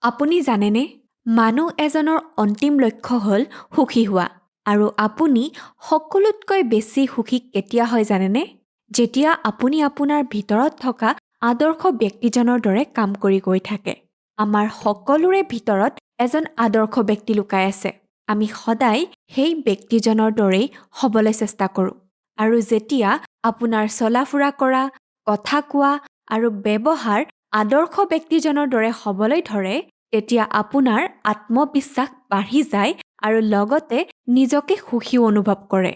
আপুনি জানেনে, মানুহ এজনৰ অন্তিম লক্ষ্য হ'ল সুখী হোৱা। আৰু আপুনি সকলোতকৈ বেছি সুখী কেতিয়া হয় জানেনে? যেতিয়া আপুনি আপোনাৰ ভিতৰত থকা আদৰ্শ ব্যক্তিজনৰ দৰে কাম কৰি গৈ থাকে। আমাৰ সকলোৰে ভিতৰত এজন আদৰ্শ ব্যক্তি লুকাই আছে। আমি সদায় সেই ব্যক্তিজনৰ দৰেই হ'বলৈ চেষ্টা কৰোঁ। আৰু যেতিয়া আপোনাৰ চলা-ফুৰা কৰা, কথা কোৱা আৰু ব্যৱহাৰ আদৰ্শ ব্যক্তিজনৰ দৰে হ'বলৈ ধৰে, তেতিয়া আপোনাৰ আত্মবিশ্বাস বাঢ়ি যায় আৰু লগতে নিজকে সুখীও অনুভৱ কৰে।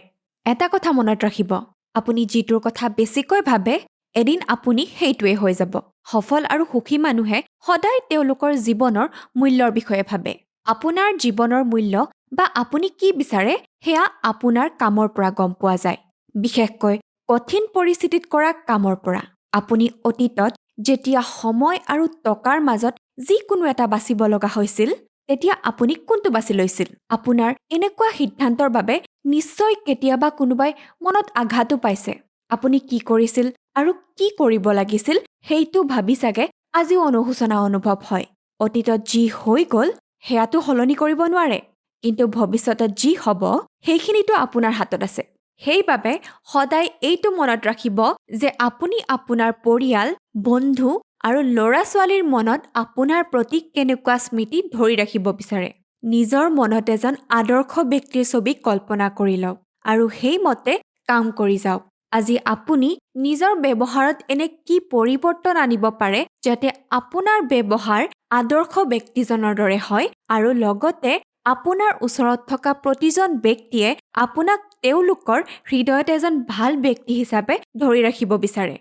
এটা কথা মনত ৰাখিব, আপুনি যিটোৰ কথা বেছিকৈ ভাবে, এদিন আপুনি সেইটোৱে হৈ যাব। সফল আৰু সুখী মানুহে সদায় তেওঁলোকৰ জীৱনৰ মূল্যৰ বিষয়ে ভাবে। আপোনাৰ জীৱনৰ মূল্য বা আপুনি কি বিচাৰে সেয়া আপোনাৰ কামৰ পৰা গম পোৱা যায়। বিশেষকৈ কঠিন পৰিস্থিতিত কৰা কামৰ পৰা। আপুনি অতীতত যেতিয়া সময় আৰু টকাৰ মাজত যিকোনো এটা বাচিব লগা হৈছিল, তেতিয়া আপুনি কোনটো বাছি লৈছিল? আপোনাৰ এনেকুৱা সিদ্ধান্তৰ বাবে নিশ্চয় কেতিয়াবা কোনোবাই মনত আঘাতো পাইছে। আপুনি কি কৰিছিল আৰু কি কৰিব লাগিছিল সেইটো ভাবি চাগে আজিও অনুশোচনা অনুভৱ হয়। অতীতত যি হৈ গ'ল সেয়াটো সলনি কৰিব নোৱাৰে, কিন্তু ভৱিষ্যতত যি হ'ব সেইখিনিতো আপোনাৰ হাতত আছে। সেইবাবে সদায় এইটো মনত ৰাখিব যে আপুনি আপোনাৰ পৰিয়াল, বন্ধু আৰু ল'ৰা-ছোৱালীৰ মনত আপোনাৰ প্ৰতি কেনেকুৱা স্মৃতি ধৰি ৰাখিব বিচাৰে। নিজৰ মনত এজন আদৰ্শ ব্যক্তিৰ ছবি কল্পনা কৰি লওক আৰু সেইমতে কাম কৰি যাওক। আজি আপুনি নিজৰ ব্যৱহাৰত এনে কি পৰিৱৰ্তন আনিব পাৰে যাতে আপোনাৰ ব্যৱহাৰ আদৰ্শ ব্যক্তিজনৰ দৰে হয় আৰু লগতে আপোনাৰ ওচৰত থকা প্ৰতিজন ব্যক্তিয়ে আপোনাক তেওঁলোকৰ হৃদয়ত এজন ভাল ব্যক্তি হিচাপে ধৰি ৰাখিব বিচাৰে।